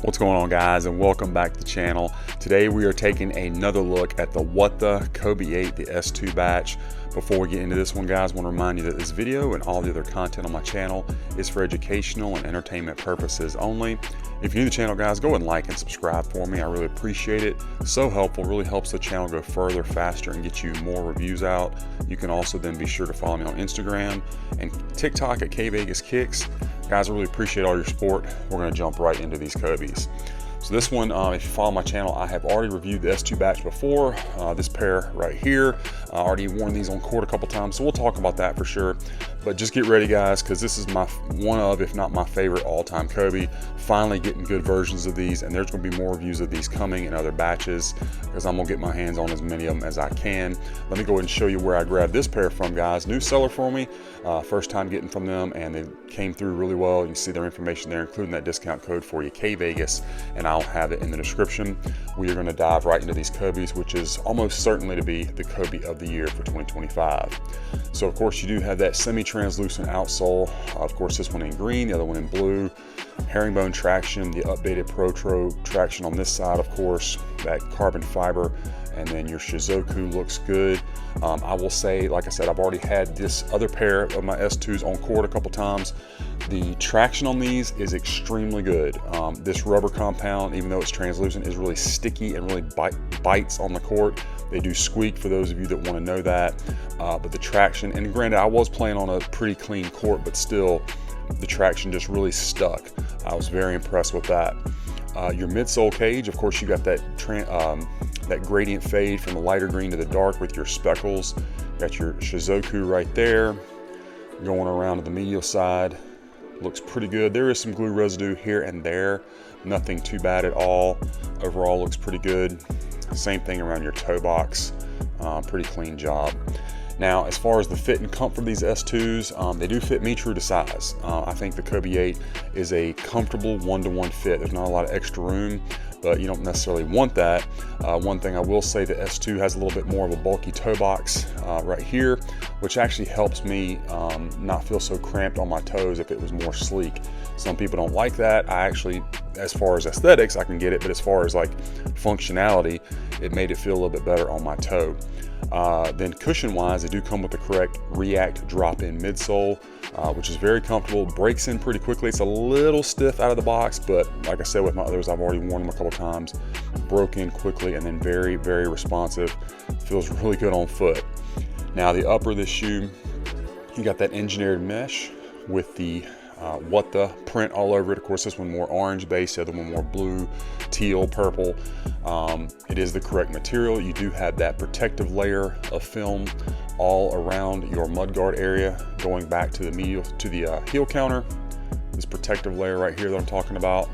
What's going on, guys, and welcome back to the channel. Today we are taking another look at the What the Kobe 8, the S2 batch. Before we get into this one, guys, I want to remind you that this video and all the other content on my channel is for educational and entertainment purposes only. If you're new to the channel, guys, go ahead and like and subscribe for me. I really appreciate it. So helpful, really helps the channel go further, faster, and get you more reviews out. You can also then be sure to follow me on Instagram and TikTok at kvegaskickz. Guys, I really appreciate all your support. We're going to jump right into these Kobe's. So this one, if you follow my channel, I have already reviewed the S2 batch before. This pair right here, I already worn these on court a couple times, so we'll talk about that for sure. But just get ready, guys, because this is my one of, if not my favorite all-time Kobe. Finally getting good versions of these, and there's going to be more reviews of these coming in other batches, because I'm going to get my hands on as many of them as I can. Let me go ahead and show you where I grabbed this pair from, guys. New seller for me, first time getting from them, and they came through really well. You can see their information there, including that discount code for you, KVegas, and I'll have it in the description. We are going to dive right into these Kobe's, which is almost certainly to be the Kobe of the year for 2025. So of course you do have that semi-translucent outsole. Of course this one in green, the other one in blue. Herringbone traction, the updated Protro traction on this side, of course, that carbon fiber, and then your Shizuku looks good. I will say, like I said, I've already had this other pair of my S2s on court a couple times. The traction on these is extremely good. This rubber compound, even though it's translucent, is really sticky and really bites on the court. They do squeak, for those of you that want to know that. But the traction, and granted, I was playing on a pretty clean court, but still, the traction just really stuck. I was very impressed with that. Your midsole cage, of course, you got that that gradient fade from the lighter green to the dark with your speckles. Got your Shizuku right there. Going around to the medial side, looks pretty good. There is some glue residue here and there, nothing too bad at all. Overall looks pretty good. Same thing around your toe box, pretty clean job. Now, as far as the fit and comfort of these S2s, they do fit me true to size. I think the Kobe 8 is a comfortable one-to-one fit. There's not a lot of extra room, but you don't necessarily want that. One thing I will say, the S2 has a little bit more of a bulky toe box right here, which actually helps me not feel so cramped on my toes if it was more sleek. Some people don't like that. I actually, as far as aesthetics, I can get it, but as far as like functionality, it made it feel a little bit better on my toe. Then cushion-wise, they do come with the correct React drop-in midsole, which is very comfortable. Breaks in pretty quickly. It's a little stiff out of the box, but like I said with my others, I've already worn them a couple times. Broke in quickly, and then very, very responsive. Feels really good on foot. Now the upper of this shoe, you got that engineered mesh with the What the print all over it. Of course, this one more orange based, the other one more blue, teal, purple. It is the correct material. You do have that protective layer of film all around your mudguard area, going back to the medial, to the heel counter. This protective layer right here that I'm talking about.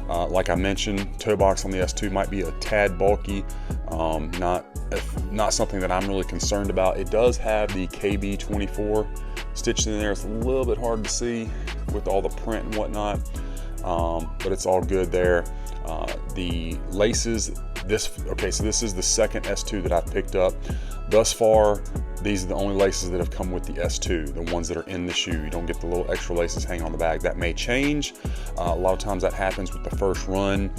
Like I mentioned, toe box on the S2 might be a tad bulky. Not something that I'm really concerned about. It does have the KB24 stitched in there. It's a little bit hard to see with all the print and whatnot, but it's all good there. The laces, so this is the second S2 that I've picked up. Thus far, these are the only laces that have come with the S2, the ones that are in the shoe. You don't get the little extra laces hanging on the bag. That may change. A lot of times that happens with the first run.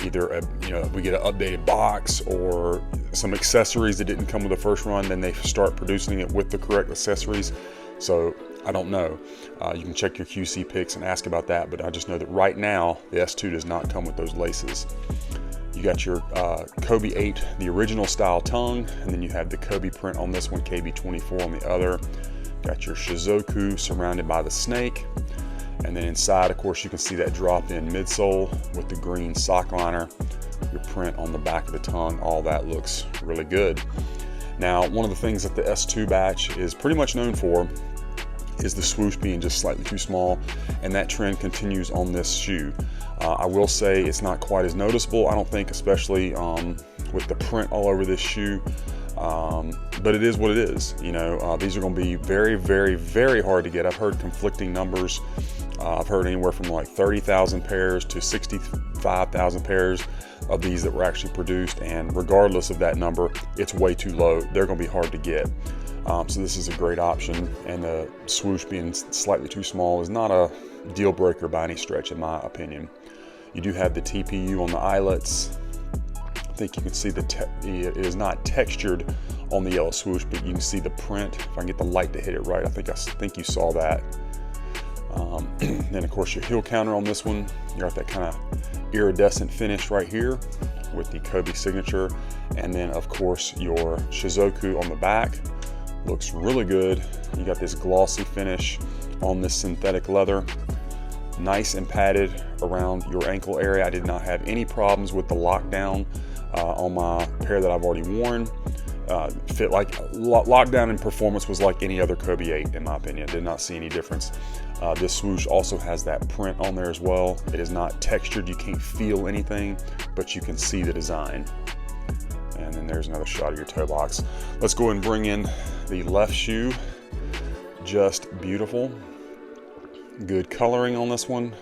Either we get an updated box or some accessories that didn't come with the first run, then they start producing it with the correct accessories. So I don't know. You can check your QC pics and ask about that, but I just know that right now the S2 does not come with those laces. You got your Kobe 8, the original style tongue, and then you have the Kobe print on this one, KB24 on the other. Got your Shizuku surrounded by the snake. And then inside, of course, you can see that drop-in midsole with the green sock liner, your print on the back of the tongue. All that looks really good. Now, one of the things that the S2 batch is pretty much known for is the swoosh being just slightly too small, and that trend continues on this shoe. I will say it's not quite as noticeable, I don't think, especially with the print all over this shoe. But it is what it is. These are going to be very, very, very hard to get. I've heard conflicting numbers. I've heard anywhere from like 30,000 pairs to 65,000 pairs of these that were actually produced, and regardless of that number, it's way too low. They're going to be hard to get. So this is a great option, and the swoosh being slightly too small is not a deal breaker by any stretch, in my opinion. You do have the TPU on the eyelets. I think you can see it is not textured on the yellow swoosh, but you can see the print. If I can get the light to hit it right, I think you saw that. Then of course your heel counter on this one, you got that kind of iridescent finish right here with the Kobe signature. And then of course your Shizuku on the back looks really good. You got this glossy finish on this synthetic leather, nice and padded around your ankle area. I did not have any problems with the lockdown on my pair that I've already worn. Fit like lockdown and performance was like any other Kobe 8 in my opinion. Did not see any difference. This swoosh also has that print on there as well. It is not textured, you can't feel anything, but you can see the design. And then there's another shot of your toe box. Let's go ahead and bring in the left shoe. Just beautiful. Good coloring on this one.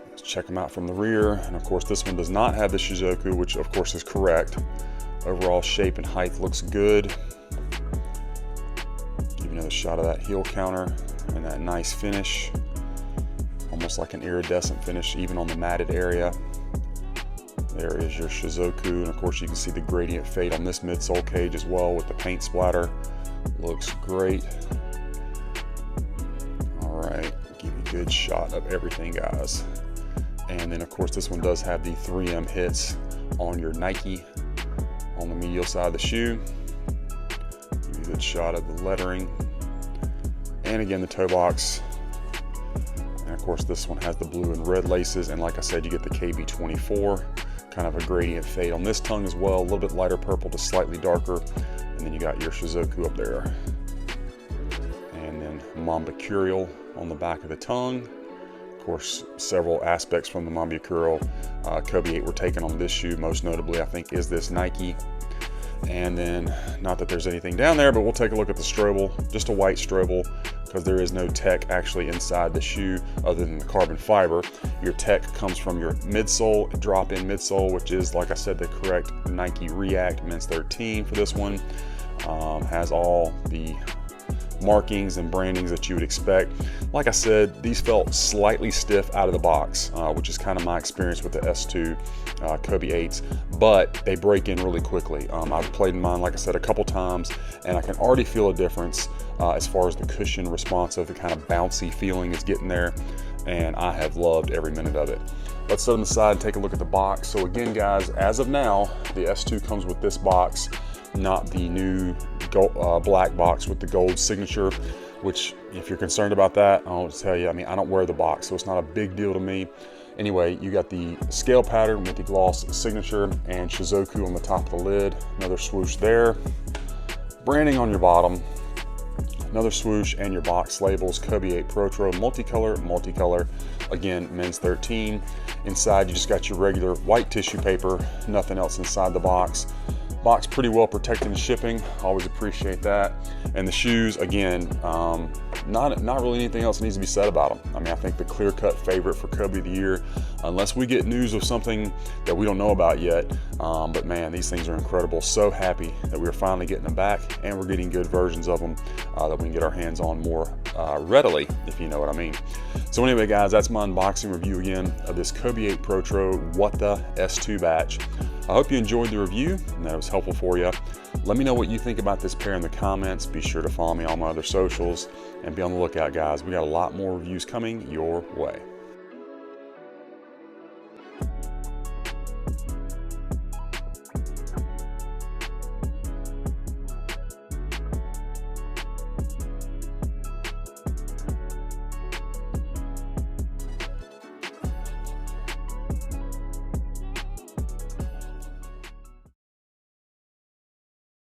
Let's check them out from the rear. And of course this one does not have the Shizuku, which of course is correct. Overall shape and height looks good. Give you another shot of that heel counter and that nice finish. Almost like an iridescent finish even on the matted area. There is your Shizuku, and of course you can see the gradient fade on this midsole cage as well with the paint splatter. Looks great. All right, give you a good shot of everything, guys. And then of course this one does have the 3M hits on your Nike on the medial side of the shoe. Give you a good shot of the lettering. And again, the toe box. And of course this one has the blue and red laces, and like I said, you get the KB24, kind of a gradient fade on this tongue as well, a little bit lighter purple to slightly darker. And then you got your Shizuku up there. And then Mamba Curial on the back of the tongue. Of course, several aspects from the Mamba Curial Kobe 8 were taken on this shoe. Most notably, I think, is this Nike. And then, not that there's anything down there, but we'll take a look at the Strobel. Just a white Strobel, because there is no tech actually inside the shoe other than the carbon fiber. Your tech comes from your midsole, drop-in midsole, which is, like I said, the correct Nike React Men's 13 for this one. Has all the markings and brandings that you would expect. Like I said, these felt slightly stiff out of the box, which is kind of my experience with the S2 Kobe 8s, but they break in really quickly. I've played in mine, like I said, a couple times, and I can already feel a difference as far as the cushion responsive, the kind of bouncy feeling is getting there, and I have loved every minute of it. Let's set them aside and take a look at the box. So again, guys, as of now, the S2 comes with this box, not the new gold, black box with the gold signature, which if you're concerned about that, I'll tell you, I mean, I don't wear the box, so it's not a big deal to me. Anyway, you got the scale pattern with the gloss signature and Shizuku on the top of the lid. Another swoosh there. Branding on your bottom. Another swoosh, and your box labels Kobe 8 Protro multicolor. Again, men's 13. Inside, you just got your regular white tissue paper, nothing else inside the box. Box pretty well protected in shipping, always appreciate that. And the shoes, again, not really anything else needs to be said about them. I mean, I think the clear-cut favorite for Kobe of the year, unless we get news of something that we don't know about yet. But man, these things are incredible. So happy that we're finally getting them back, and we're getting good versions of them that we can get our hands on more readily, if you know what I mean. So anyway, guys, that's my unboxing review again of this Kobe 8 Protro What the S2 batch. I hope you enjoyed the review and that it was helpful for you. Let me know what you think about this pair in the comments. Be sure to follow me on my other socials and be on the lookout, guys. We got a lot more reviews coming your way.